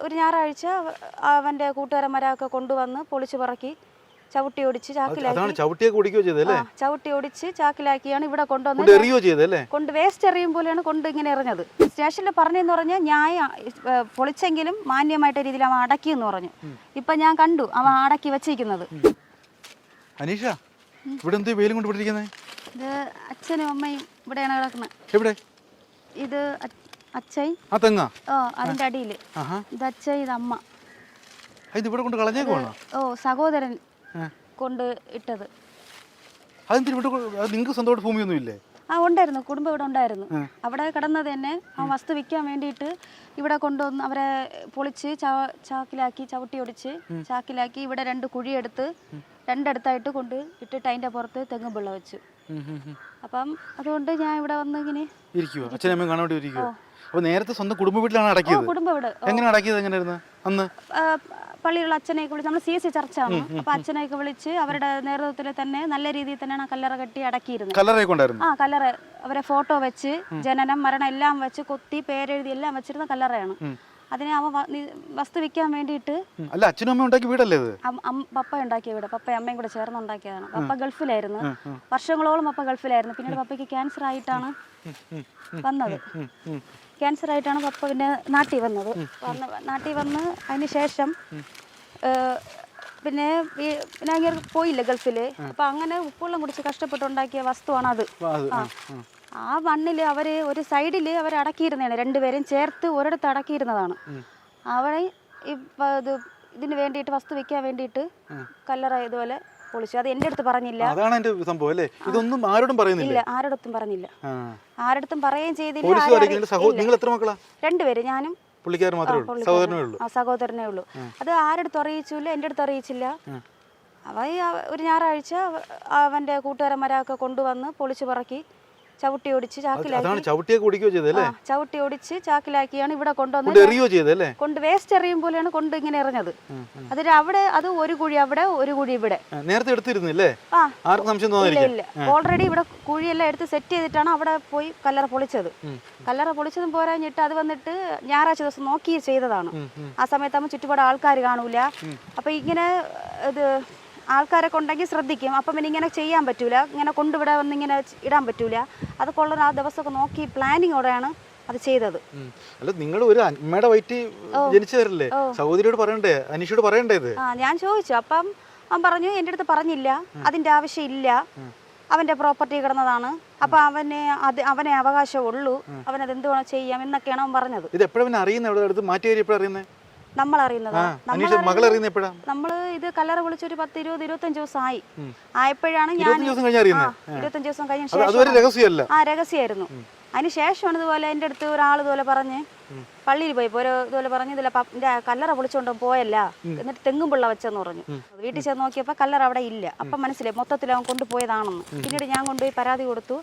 ഒരു ഞായറാഴ്ച അവൻ്റെ കൂട്ടുകാരന്മാരൊക്കെ കൊണ്ടുവന്ന് പൊളിച്ചു പറക്കി ചവിട്ടി ഒടിച്ച് ചവിട്ടി ഒടിച്ച് ചാക്കിലാക്കിയാണ് ഇവിടെ കൊണ്ടുവന്ന് കൊണ്ട് വേസ്റ്റ് എറിയും പോലെയാണ് കൊണ്ട് ഇങ്ങനെ എറിഞ്ഞത്. സ്റ്റേഷനിൽ പറഞ്ഞെന്ന് പറഞ്ഞാൽ ഞാൻ പൊളിച്ചെങ്കിലും മാന്യമായിട്ട് രീതിയിൽ അവൻ അടക്കി എന്ന് പറഞ്ഞു. ഇപ്പൊ ഞാൻ കണ്ടു അവൻ അടക്കി വെച്ചിരിക്കുന്നത്. ഇത് അച്ഛനും അമ്മയും ഇവിടെയാണ് കിടക്കുന്നത്. ഇത് അച്ഛൻ അതിന്റെ അടിയില്, ഇത് അച്ഛൻ ഇത് അമ്മ. സഹോദരൻ കൊണ്ട് ഇട്ടത്. ഉണ്ടായിരുന്നു, കുടുംബം ഇവിടെ ഉണ്ടായിരുന്നു. അവിടെ കിടന്നത് തന്നെ ആ വസ്തു വിൽക്കാൻ വേണ്ടിയിട്ട് ഇവിടെ കൊണ്ടുവന്ന് അവരെ പൊളിച്ച് ചാക്കിലാക്കി ചവിട്ടി ഒടിച്ച് ചാക്കിലാക്കി ഇവിടെ 2 കുഴിയെടുത്ത് രണ്ടിടത്തായിട്ട് കൊണ്ട് ഇട്ടിട്ട് അതിന്റെ പുറത്ത് തെങ്ങും പിള്ള വെച്ചു. അപ്പം അതുകൊണ്ട് ഞാൻ ഇവിടെ വന്ന് ഇങ്ങനെ നേരത്തെ സ്വന്തം കുടുംബ വീട്ടിലാണ് അടക്കിയത്. കുടുംബ വീട് അന്ന് പള്ളിയിലുള്ള അച്ഛനെയൊക്കെ വിളിച്ച് നമ്മൾ CSC ചർച്ചാണ്. അപ്പൊ അച്ഛനെയൊക്കെ വിളിച്ച് അവരുടെ നേതൃത്വത്തിൽ തന്നെ നല്ല രീതിയിൽ തന്നെയാണ് കല്ലറ കെട്ടി അടക്കിയിരുന്നത്. കല്ലറ അവരെ ഫോട്ടോ വെച്ച് ജനനം മരണം എല്ലാം വെച്ച് കൊത്തി പേരെഴുതി എല്ലാം വെച്ചിരുന്ന കല്ലറയാണ്. അതിനെ അവൻ വസ്തു വിൽക്കാൻ വേണ്ടിയിട്ട് പപ്പ ഉണ്ടാക്കിയ വീട്, പപ്പയും അമ്മയും കൂടെ ചേർന്ന് ഉണ്ടാക്കിയതാണ്. പപ്പ ഗൾഫിലായിരുന്നു, വർഷങ്ങളോളം പപ്പ ഗൾഫിലായിരുന്നു. പിന്നീട് പപ്പയ്ക്ക് ക്യാൻസർ ആയിട്ടാണ് വന്നത്. ക്യാൻസർ ആയിട്ടാണ് പപ്പ പിന്നെ നാട്ടിൽ വന്നത്. നാട്ടിൽ വന്ന് അതിന് ശേഷം പിന്നെ അങ്ങനെ പോയില്ല ഗൾഫില്. അപ്പൊ അങ്ങനെ ഉപ്പുവെള്ളം കുടിച്ച് കഷ്ടപ്പെട്ടുണ്ടാക്കിയ വസ്തുവാണ് അത്. ആ മണ്ണില് അവര് ഒരു സൈഡില് അവർ അടക്കിയിരുന്നതാണ്, 2 പേരും ചേർത്ത് ഒരിടത്ത് അടക്കിയിരുന്നതാണ്. അവിടെ ഇതിന് വേണ്ടിയിട്ട് വസ്തു വെക്കാൻ വേണ്ടിയിട്ട് കല്ലറ ഇതുപോലെ പൊളിച്ചു. അത് എന്റെ അടുത്ത് പറഞ്ഞില്ല. ഇതൊന്നും ആരോടും പറയുന്നില്ല. ഇല്ല, ആരോടത്തും പറഞ്ഞില്ല, ആരോടത്തും പറയുകയും ചെയ്തില്ല. 2 പേര്, ഞാനും സഹോദരനേ ഉള്ളൂ. അത് ആരടുത്തും അറിയിച്ചില്ല, എന്റെ അടുത്ത് അറിയിച്ചില്ല. ഒരു ഞായറാഴ്ച അവന്റെ കൂട്ടുകാരന്മാരൊക്കെ കൊണ്ടുവന്ന് പൊളിച്ചു പറക്കി ചവിട്ടി ഒടിച്ച് ചവിട്ടി ഒടിച്ച് ചാക്കിലാക്കിയാണ് ഇവിടെ കൊണ്ടുവന്ന് കൊണ്ട് വേസ്റ്റ് എറിയും പോലെയാണ് കൊണ്ട് ഇങ്ങനെ എറിഞ്ഞത്. അതിന് അവിടെ അത് ഒരു കുഴി അവിടെ ഒരു കുഴി ഇവിടെ. ഇല്ല, ഓൾറെഡി ഇവിടെ കുഴിയെല്ലാം എടുത്ത് സെറ്റ് ചെയ്തിട്ടാണ് അവിടെ പോയി കല്ലറ പൊളിച്ചത്. കല്ലറ പൊളിച്ചതും പോരാഞ്ഞിട്ട് അത് വന്നിട്ട് ഞായറാഴ്ച ദിവസം നോക്കി ചെയ്തതാണ്. ആ സമയത്താകുമ്പോൾ ചുറ്റുപാട് ആൾക്കാർ കാണൂല. അപ്പൊ ഇങ്ങനെ ഇത് ആൾക്കാരൊക്കെ ഉണ്ടെങ്കിൽ ശ്രദ്ധിക്കും. അപ്പം പിന്നെ ഇങ്ങനെ ചെയ്യാൻ പറ്റൂല, ഇങ്ങനെ കൊണ്ടുവിടെ വന്ന് ഇങ്ങനെ ഇടാൻ പറ്റൂല. അത് കൊള്ളുന്ന ആ ദിവസമൊക്കെ നോക്കി പ്ലാനിങ്ങോടെയാണ് അത് ചെയ്തത്. അല്ല, നിങ്ങൾ ഒരു അമ്മയുടെ വയറ്റി ജനിച്ചതല്ലേ, സഹോദരിയോട് പറയണ്ടേ, അനീഷയോട് പറയണ്ടേ? ഞാൻ ചോദിച്ചു. അപ്പം അവൻ പറഞ്ഞു എന്റെ അടുത്ത് പറഞ്ഞില്ല, അതിന്റെ ആവശ്യം ഇല്ല, അവന്റെ പ്രോപ്പർട്ടി കിടന്നതാണ്, അപ്പൊ അവനെ അവകാശമുള്ളൂ, അവനത് എന്തുവേണോ ചെയ്യാം എന്നൊക്കെയാണ് അവൻ പറഞ്ഞത്. ഇത് എപ്പോഴും അറിയുന്നത്, മാറ്റി നമ്മൾ അറിയുന്നത് നമ്മള് ഇത് കല്ലറ വിളിച്ച് ഒരു 10, 20, 25 ദിവസം ആയപ്പോഴാണ് ഞാൻ 25 ദിവസം കഴിഞ്ഞ ശേഷം രഹസ്യമായിരുന്നു. അതിന് ശേഷമാണ് ഇതുപോലെ എൻ്റെ അടുത്ത് ഒരാൾ ഇതുപോലെ പറഞ്ഞ് പള്ളിയിൽ പോയി ഇതുപോലെ പറഞ്ഞു ഇതില്ല കല്ലറ പൊളിച്ചോണ്ട് പോയല്ല, എന്നിട്ട് തെങ്ങും പിള്ള വെച്ചെന്ന് പറഞ്ഞു. വീട്ടിൽ ചെന്ന് നോക്കിയപ്പോ കല്ലറ അവിടെ ഇല്ല. അപ്പൊ മനസ്സിലായി മൊത്തത്തിൽ അവൻ കൊണ്ടുപോയതാണെന്ന്. പിന്നീട് ഞാൻ കൊണ്ടുപോയി പരാതി കൊടുത്തു.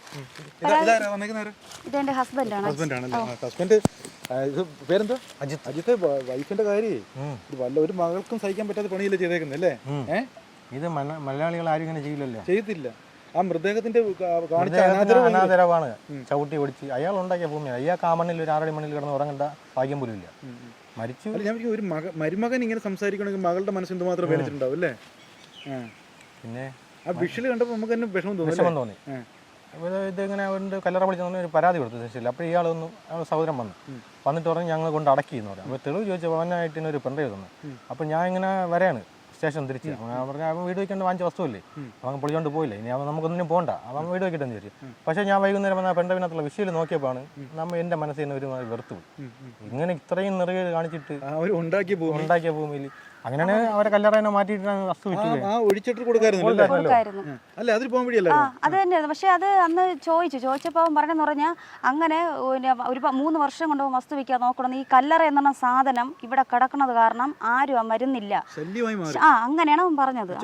ഇതെന്റെ ഹസ്ബൻഡാണ്. വൈഫിന്റെ കാര്യം ഒരു മകൾക്കും സഹിക്കാൻ പറ്റാത്ത പണിയല്ലേ ചെയ്തേക്കുന്നല്ലേ? ഇത് മലയാളികൾ ആരും ഇങ്ങനെ ചെയ്യത്തില്ല. ആ മൃതദേഹത്തിന്റെ അനാദരവാണ് ചവിട്ടി ഓടിച്ച് അയാൾ ഉണ്ടാക്കിയ ഭൂമിയാണ്. അയാൾക്ക് ആ മണ്ണിൽ ഒരു 6 മണ്ണിൽ കിടന്ന് ഉറങ്ങേണ്ട ഭാഗ്യം പോലും ഇല്ല. മരിച്ചു. ഒരു മരുമകൻ ഇങ്ങനെ സംസാരിക്കണമെങ്കിൽ മകളുടെ മനസ്സ് എന്തുമാത്രം വേദനിച്ചിട്ടുണ്ടാവും അല്ലേ? പിന്നെ ആ വിഷൽ കണ്ടപ്പോൾ നമുക്ക് തന്നെ വിഷമം തോന്നി. ഇതിങ്ങനെ കല്ലറ പൊളിച്ചെന്ന് ഒരു പരാതി കൊടുത്തു സ്റ്റേഷനിൽ. അപ്പോൾ അയാൾ സഹോദരൻ വന്നിട്ട് പറഞ്ഞു ഞങ്ങൾ കൊണ്ട് അടക്കി എന്ന് പറഞ്ഞു. അപ്പോൾ തെളിവ് ചോദിച്ചപ്പോൾ അവനായിട്ട് ഒരു പെൺഡ്രൈവ് തന്നു. അപ്പോൾ ഞാൻ ഇങ്ങനെ വരെയാണ് സ്റ്റേഷൻ തിരിച്ച്. പറഞ്ഞാൽ അവൻ വീട് വയ്ക്കേണ്ട വാങ്ങിച്ച വസ്തുവല്ലേ, അവൻ പൊളിച്ചോണ്ട് പോയില്ല, ഇനി അവൻ നമുക്കൊന്നിനും പോകണ്ട, അവൻ വീട് വയ്ക്കട്ടെന്ന് ചോദിച്ചു. പക്ഷേ ഞാൻ വൈകുന്നേരം വന്ന പെൺഡ്രൈവിനകത്തുള്ള വിഷയം നോക്കിയപ്പോഴാണ് എൻ്റെ മനസ്സിൽ നിന്ന് ഒരു വെറുത്തു പോയി. ഇങ്ങനെ ഇത്രയും നിറകേട് കാണിച്ചിട്ട് ഉണ്ടാക്കിയ ഭൂമിയിൽ അങ്ങനെയാണ് അവരെ കല്ലറേനെ മാറ്റിയിട്ടാണ് വസ്തു അത് തന്നെ. പക്ഷെ അത് അന്ന് ചോദിച്ചപ്പോൾ അവൻ പറഞ്ഞെന്ന് പറഞ്ഞാൽ അങ്ങനെ ഒരു 3 വർഷം കൊണ്ട് വസ്തു വിൽക്കാൻ നോക്കണം. ഈ കല്ലറ എന്ന സാധനം ഇവിടെ കിടക്കുന്നത് കാരണം ആരും മരുന്നില്ല. അങ്ങനെയാണ് അവൻ പറഞ്ഞത്.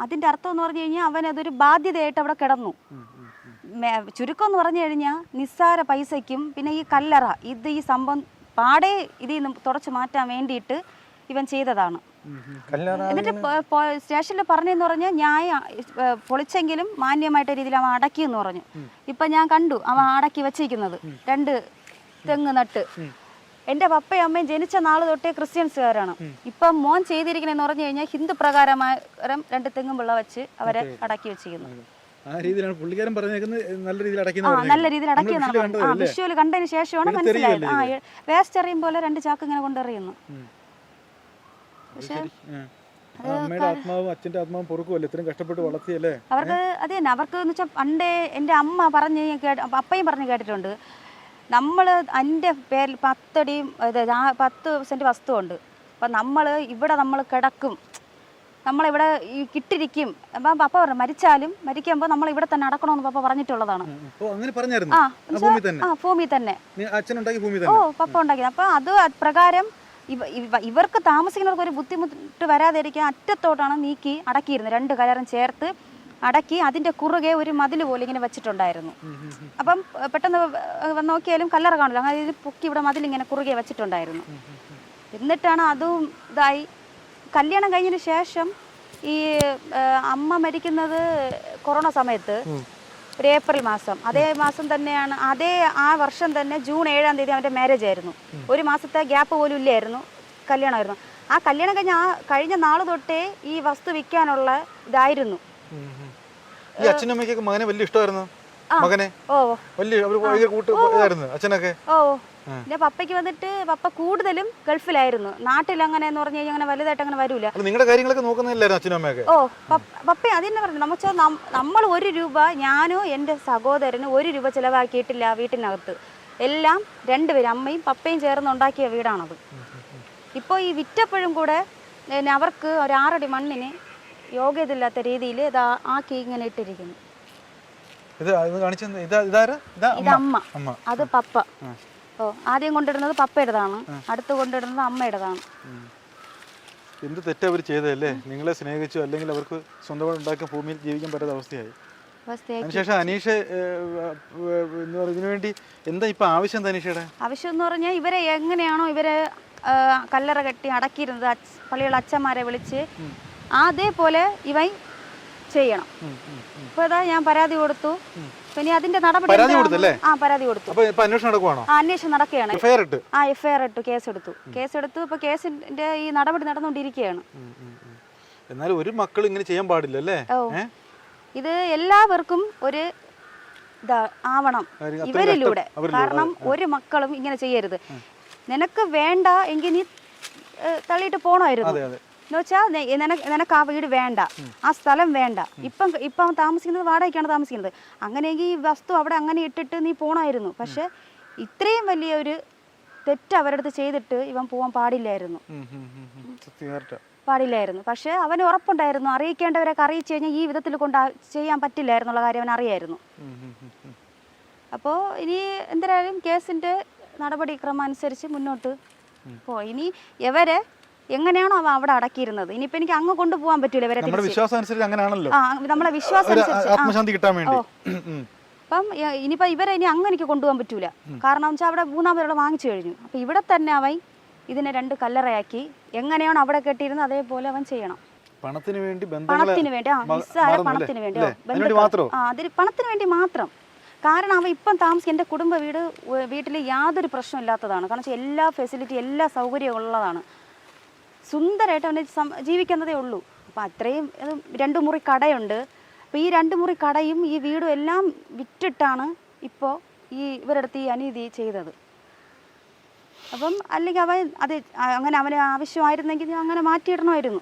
അതിന്റെ അർത്ഥം എന്ന് പറഞ്ഞു കഴിഞ്ഞാൽ അവൻ അതൊരു ബാധ്യതയായിട്ട് അവിടെ കിടന്നു. ചുരുക്കം എന്ന് പറഞ്ഞു കഴിഞ്ഞാൽ നിസ്സാര പൈസയ്ക്കും പിന്നെ ഈ കല്ലറ ഈ സംഭവം പാടെ ഇതിൽ നിന്ന് തുടച്ചു മാറ്റാൻ വേണ്ടിയിട്ട് ഇവൻ ചെയ്തതാണ്. എന്നിട്ട് സ്റ്റേഷനിൽ പറഞ്ഞെന്ന് പറഞ്ഞാൽ ഞാൻ പൊളിച്ചെങ്കിലും മാന്യമായിട്ട് രീതിയിൽ അവൻ അടക്കിയെന്ന് പറഞ്ഞു. ഇപ്പൊ ഞാൻ കണ്ടു അവൻ അടക്കി വെച്ചിരിക്കുന്നത് 2 തെങ്ങ് നട്ട് എൻ്റെ പപ്പയും അമ്മയും ജനിച്ച നാൾ തൊട്ടേ ക്രിസ്ത്യൻസുകാരാണ്. ഇപ്പം മോൻ ചെയ്തിരിക്കണെന്ന് പറഞ്ഞു കഴിഞ്ഞാൽ ഹിന്ദു പ്രകാരം 2 തെങ്ങും പിള്ള വെച്ച് അവരെ അടക്കി വെച്ചിരിക്കുന്നു. ആ രീതിയിലാണ് പുള്ളിക്കാരൻ പറഞ്ഞേക്കുന്നത്. നല്ല രീതിയിൽ നല്ല രീതിയിൽ അടക്കിയെന്നാണ് വിഷ്വൽ കണ്ടതിന് ശേഷമാണ് മനസ്സിലായത്. വേസ്റ്റ് എറിയും പോലെ 2 ചാക്ക് ഇങ്ങനെ കൊണ്ടെറിയുന്നു. പക്ഷേ അമ്മയുടെ ആത്മാവും അച്ഛന്റെ ആത്മാവും പൊറുക്കുമല്ലോ, ഇത്രയും കഷ്ടപ്പെട്ട് വളർത്തിയല്ലേ. അവർക്ക് അത് തന്നെ, അവർക്ക് എന്ന് വെച്ചാൽ പണ്ടേ എൻ്റെ അമ്മ പറഞ്ഞ് അപ്പയും പറഞ്ഞ് കേട്ടിട്ടുണ്ട്, നമ്മൾ എൻ്റെ പേരിൽ 10 സെൻറ്റ് വസ്തുവുണ്ട്. അപ്പം നമ്മൾ കിടക്കും, നമ്മളിവിടെ ഈ കിട്ടിരിക്കും. അപ്പം പപ്പ പറഞ്ഞു മരിക്കുമ്പോൾ നമ്മൾ ഇവിടെ തന്നെ അടക്കണമെന്ന് പപ്പ പറഞ്ഞിട്ടുള്ളതാണ്. ഭൂമി തന്നെ പപ്പ ഉണ്ടാക്കിയത്. അപ്പം അത് പ്രകാരം ഇവർക്ക് താമസിക്കുന്നവർക്ക് ഒരു ബുദ്ധിമുട്ട് വരാതിരിക്കാൻ അറ്റത്തോട്ടാണ് നീക്കി അടക്കിയിരുന്നത്. 2 കയറും ചേർത്ത് അടക്കി അതിൻ്റെ കുറുകെ ഒരു മതിൽ പോലെ ഇങ്ങനെ വെച്ചിട്ടുണ്ടായിരുന്നു. അപ്പം പെട്ടെന്ന് നോക്കിയാലും കല്ലറ കാണില്ല, അങ്ങനെ ഇത് പൊക്കി ഇവിടെ മതിൽ ഇങ്ങനെ കുറുകെ വെച്ചിട്ടുണ്ടായിരുന്നു. എന്നിട്ടാണ് അതും ഇതായി. കല്യാണം കഴിഞ്ഞതിന് ശേഷം ഈ അമ്മ മരിക്കുന്നത് കൊറോണ സമയത്ത് ഒരു ഏപ്രിൽ മാസം, അതേ മാസം തന്നെയാണ്, ആ വർഷം തന്നെ ജൂൺ 7-ാം തീയതി അവൻ്റെ മാരേജ് ആയിരുന്നു. 1 മാസത്തെ ഗ്യാപ്പ് പോലും ഇല്ലായിരുന്നു, കല്യാണമായിരുന്നു. ആ കല്യാണം കഴിഞ്ഞ നാൾ തൊട്ടേ ഈ വസ്തു വിൽക്കാനുള്ള ഇതായിരുന്നു. അച്ഛനമ്മയ്ക്കൊക്കെ മകനെ വലിയ ഇഷ്ടമായിരുന്നു. മകനെ അച്ഛനൊക്കെ എന്റെ പപ്പയ്ക്ക് വന്നിട്ട് പപ്പ കൂടുതലും ഗൾഫിലായിരുന്നു. നാട്ടിൽ അങ്ങനെ എന്ന് പറഞ്ഞു കഴിഞ്ഞാൽ അങ്ങനെ വലുതായിട്ട് അങ്ങനെ വരൂല. നിങ്ങളുടെ കാര്യങ്ങളൊക്കെ നോക്കുന്നില്ലായിരുന്നു അച്ഛനും അമ്മയൊക്കെ? പപ്പ അതിനെ പറഞ്ഞു. നമ്മൾ 1 രൂപ, ഞാനോ എൻ്റെ സഹോദരനും 1 രൂപ ചിലവാക്കിയിട്ടില്ല വീട്ടിനകത്ത്. എല്ലാം 2 പേരും അമ്മയും പപ്പയും ചേർന്ന് ഉണ്ടാക്കിയ വീടാണത്. ഇപ്പോൾ ഈ വിറ്റപ്പോഴും കൂടെ അവർക്ക് ഒരു 6 അടി മണ്ണിന് യോഗ്യതയില്ലാത്ത രീതിയിൽ ഇത് ആക്കി ഇങ്ങനെ ഇട്ടിരിക്കുന്നു. ഇത് അമ്മ, അത് പപ്പ. ആദ്യം കൊണ്ടിടുന്നത് പപ്പയുടേതാണ്, അടുത്ത് കൊണ്ടിടുന്നത് അമ്മയുടേതാണ്. എന്ത് തെറ്റാ അവർ ചെയ്തതല്ലേ? നിങ്ങളെ സ്നേഹിച്ചു, അല്ലെങ്കിൽ അവർക്ക് സ്വന്തമായി ഉണ്ടാക്കിയ ഭൂമിയിൽ ജീവിക്കാൻ പറ്റാത്ത അവസ്ഥയായി. അതിനുശേഷം അനീഷ ഇതിനു വേണ്ടി എന്താ ഇപ്പൊ ആവശ്യം? അനീഷയുടെ ആവശ്യം എന്ന് പറഞ്ഞാൽ ഇവരെ എങ്ങനെയാണോ ഇവരെ കല്ലറ കെട്ടി അടക്കിയിരുന്നത്, പള്ളിയുള്ള അച്ഛന്മാരെ വിളിച്ച് അതേപോലെ ഇവൻ ചെയ്യണം. ഇപ്പൊ ഇതാ ഞാൻ പരാതി കൊടുത്തു. പിന്നെ അതിന്റെ നടപടി പരാതി കൊടുത്തു. അന്വേഷണം നടക്കുകയാണ്. എഫ്ഐആർ ഇട്ടു, കേസെടുത്തു. ഇപ്പൊ കേസിന്റെ ഈ നടപടി നടന്നുകൊണ്ടിരിക്കുകയാണ്. എന്നാലും ഒരു മക്കൾ ഇങ്ങനെ ചെയ്യാൻ പാടില്ലല്ലേ? ഇത് എല്ലാവർക്കും ഒരു ആവണം ഇവരിലൂടെ. കാരണം ഒരു മക്കളും ഇങ്ങനെ ചെയ്യരുത്. നിനക്ക് വേണ്ട എങ്കിൽ നീ തള്ളിയിട്ട് പോണമായിരുന്നു. എന്ന് വെച്ചാൽ നിനക്ക് ആ വീട് വേണ്ട, ആ സ്ഥലം വേണ്ട, ഇപ്പം താമസിക്കുന്നത് വാടകയ്ക്കാണ് താമസിക്കുന്നത്. അങ്ങനെയെങ്കിൽ ഈ വസ്തു അവിടെ അങ്ങനെ ഇട്ടിട്ട് നീ പോണമായിരുന്നു. പക്ഷെ ഇത്രയും വലിയൊരു തെറ്റ് അവരുടെ അടുത്ത് ചെയ്തിട്ട് ഇവൻ പോവാൻ പാടില്ലായിരുന്നു. പക്ഷെ അവന് ഉറപ്പുണ്ടായിരുന്നു, അറിയിക്കേണ്ടവരൊക്കെ അറിയിച്ചു കഴിഞ്ഞാൽ ഈ വിധത്തിൽ കൊണ്ട് ചെയ്യാൻ പറ്റില്ലായിരുന്നുള്ള കാര്യം അവൻ അറിയായിരുന്നു. അപ്പോൾ ഇനി എന്തായാലും കേസിന്റെ നടപടിക്രമം അനുസരിച്ച് മുന്നോട്ട് പോയി. ഇനി ഇവരെ എങ്ങനെയാണോ അവ അവിടെ അടക്കിയിരുന്നത്, ഇനിയിപ്പോ എനിക്ക് അങ്ങ് കൊണ്ടുപോകാൻ പറ്റൂല. ഇവരെ നമ്മളെ വിശ്വാസം അപ്പം ഇനിയിപ്പോ ഇവരെ ഇനി അങ്ങ് എനിക്ക് കൊണ്ടുപോകാൻ പറ്റൂല. കാരണം വെച്ചാൽ അവിടെ 3-ാമത് വാങ്ങിച്ചു കഴിഞ്ഞു. അപ്പൊ ഇവിടെ തന്നെ അവൻ ഇതിനെ 2 കല്ലറയാക്കി എങ്ങനെയാണോ അവിടെ കെട്ടിയിരുന്നത് അതേപോലെ അവൻ ചെയ്യണം. പണത്തിന് വേണ്ടി പണത്തിന് വേണ്ടി അതിൽ പണത്തിന് വേണ്ടി മാത്രം. കാരണം അവൻ ഇപ്പം എൻ്റെ കുടുംബ വീട്ടിൽ യാതൊരു പ്രശ്നം ഇല്ലാത്തതാണ്. കാരണം വെച്ചാൽ എല്ലാ ഫെസിലിറ്റി, എല്ലാ സൗകര്യവും ഉള്ളതാണ്. സുന്ദരമായിട്ട് അവന് ജീവിക്കുന്നതേ ഉള്ളൂ. അപ്പം അത്രയും 2 മുറി കടയുണ്ട്. അപ്പോൾ ഈ 2 മുറി കടയും ഈ വീടും എല്ലാം വിറ്റിട്ടാണ് ഇപ്പോൾ ഇവരുടെ അടുത്ത് ഈ അനീതി ചെയ്തത്. അപ്പം അല്ലെങ്കിൽ അങ്ങനെ അവന് ആവശ്യമായിരുന്നെങ്കിൽ അങ്ങനെ മാറ്റിയിടണമായിരുന്നു.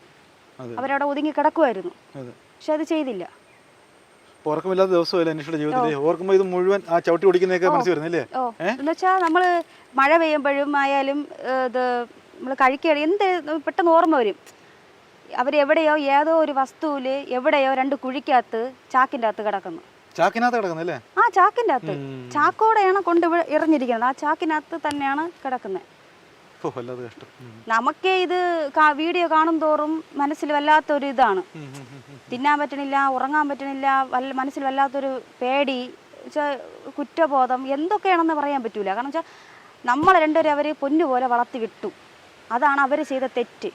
അവരവിടെ ഒതുങ്ങി കിടക്കുമായിരുന്നു. പക്ഷെ അത് ചെയ്തില്ല. ഓർക്കുമില്ലാത്ത ദിവസമല്ലേ അനീഷയുടെ ജീവിതത്തിൽ? ഓർക്കുമ്പോൾ ഇത് മുഴുവൻ ആ ചവിട്ടി ഓടിക്കുന്നതൊക്കെ മനസ്സിൽ വരുന്നില്ലേ? എന്നുവെച്ചാൽ നമ്മൾ മഴ പെയ്യുമ്പോഴും ആയാലും ഇത് നമ്മൾ കഴിക്കുക എന്ത് പെട്ടെന്ന് ഓർമ്മ വരും. അവരെവിടെയോ ഏതോ ഒരു വസ്തുവിൽ എവിടെയോ 2 കുഴിക്കകത്ത് ചാക്കിൻ്റെ അകത്ത് കിടക്കുന്നു. ആ ചാക്കിൻ്റെ അകത്ത് ചാക്കോടെയാണ് കൊണ്ട് എറിഞ്ഞിരിക്കുന്നത്. ആ ചാക്കിനകത്ത് തന്നെയാണ് കിടക്കുന്നത്. നമുക്കേ ഇത് വീഡിയോ കാണും തോറും മനസ്സിൽ വല്ലാത്തൊരു ഇതാണ്. തിന്നാൻ പറ്റണില്ല, ഉറങ്ങാൻ പറ്റണില്ല, മനസ്സിൽ വല്ലാത്തൊരു പേടി, കുറ്റബോധം, എന്തൊക്കെയാണെന്ന് പറയാൻ പറ്റൂല. കാരണം വെച്ചാൽ നമ്മളെ 2 പേരും അവർ പൊന്നുപോലെ വളർത്തി വിട്ടു. അതാണ് അവർ ചെയ്ത തെറ്റ്.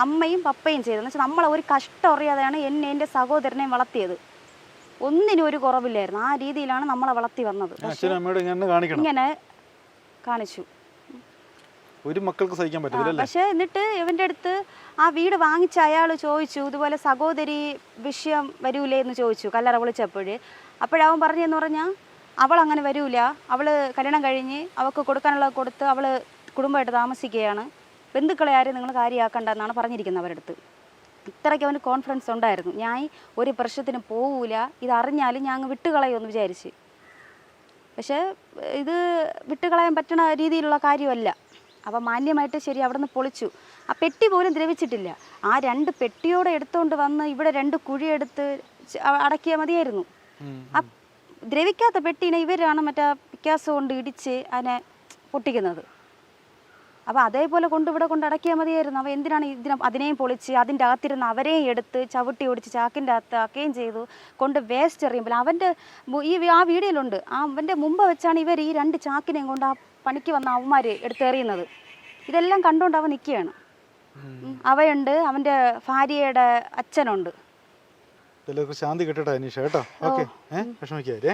അമ്മയും പപ്പയും ചെയ്തതെന്ന് വെച്ചാൽ നമ്മളെ ഒരു കഷ്ടം അറിയാതെയാണ് എൻ്റെ സഹോദരനെയും വളർത്തിയത്. ഒന്നിനും ഒരു കുറവില്ലായിരുന്നു. ആ രീതിയിലാണ് നമ്മളെ വളർത്തി വന്നത്. ഇങ്ങനെ കാണിച്ചു. ഒരു മക്കൾക്ക് സഹിക്കാൻ പറ്റില്ല അല്ലേ? പക്ഷെ എന്നിട്ട് ഇവന്റെ അടുത്ത് ആ വീട് വാങ്ങിച്ച അയാൾ ചോദിച്ചു ഇതുപോലെ സഹോദരി വിഷയം വരൂലേ എന്ന് ചോദിച്ചു കല്ലറ വിളിച്ചപ്പോഴേ. അപ്പോഴവൻ പറഞ്ഞെന്ന് പറഞ്ഞാൽ അവൾ അങ്ങനെ വരൂല, അവൾ കല്യാണം കഴിഞ്ഞ് അവൾക്ക് കൊടുക്കാനുള്ളത് കൊടുത്ത് അവൾ കുടുംബമായിട്ട് താമസിക്കുകയാണ്, ബന്ധുക്കളെ ആരും നിങ്ങൾ കാര്യമാക്കണ്ട എന്നാണ് പറഞ്ഞിരിക്കുന്നത് അവരുടെ അടുത്ത്. ഇത്രയ്ക്ക് അവന് കോൺഫിഡൻസ് ഉണ്ടായിരുന്നു. ഞാൻ ഒരു പ്രശ്നത്തിന് പോവില്ല, ഇതറിഞ്ഞാലും ഞാൻ അങ്ങ് വിട്ടുകളയുമെന്ന് വിചാരിച്ച്. പക്ഷേ ഇത് വിട്ടുകളയാൻ പറ്റുന്ന രീതിയിലുള്ള കാര്യമല്ല. അപ്പം മാന്യമായിട്ട് ശരി അവിടെ നിന്ന് പൊളിച്ചു. ആ പെട്ടി പോലും ദ്രവിച്ചിട്ടില്ല. ആ 2 പെട്ടിയോടെ എടുത്തുകൊണ്ട് വന്ന് ഇവിടെ 2 കുഴിയെടുത്ത് അടക്കിയാൽ മതിയായിരുന്നു. ആ ദ്രവിക്കാത്ത പെട്ടീനെ ഇവരാണ് മറ്റേ പിക്കാസ് കൊണ്ട് ഇടിച്ച് അതിനെ പൊട്ടിക്കുന്നത്. അപ്പോൾ അതേപോലെ ഇവിടെ കൊണ്ട് അടക്കിയാൽ മതിയായിരുന്നു. അവ എന്തിനാണ് അതിനെയും പൊളിച്ച് അതിൻ്റെ അകത്തിരുന്ന് അവരെയും എടുത്ത് ചവിട്ടി ഓടിച്ച് ചാക്കിൻ്റെ അകത്ത് ആക്കുകയും ചെയ്തു. കൊണ്ട് വേസ്റ്റ് എറിയുമ്പോൾ അവൻ്റെ ആ വീഡിയോയിലുണ്ട്, അവൻ്റെ മുമ്പ് വെച്ചാണ് ഇവർ ഈ 2 ചാക്കിനെയും കൊണ്ട് ആ പണിക്ക് വന്ന അവന്മാർ എടുത്തെറിയുന്നത്. ഇതെല്ലാം കണ്ടുകൊണ്ട് അവൻ നിൽക്കുകയാണ്. അവയുണ്ട്, അവൻ്റെ ഭാര്യയുടെ അച്ഛനുണ്ട്. ശാന്തി കിട്ടട്ടെ അനീഷ കേട്ടോ. ഓക്കെ, വിഷമിക്കാതെ.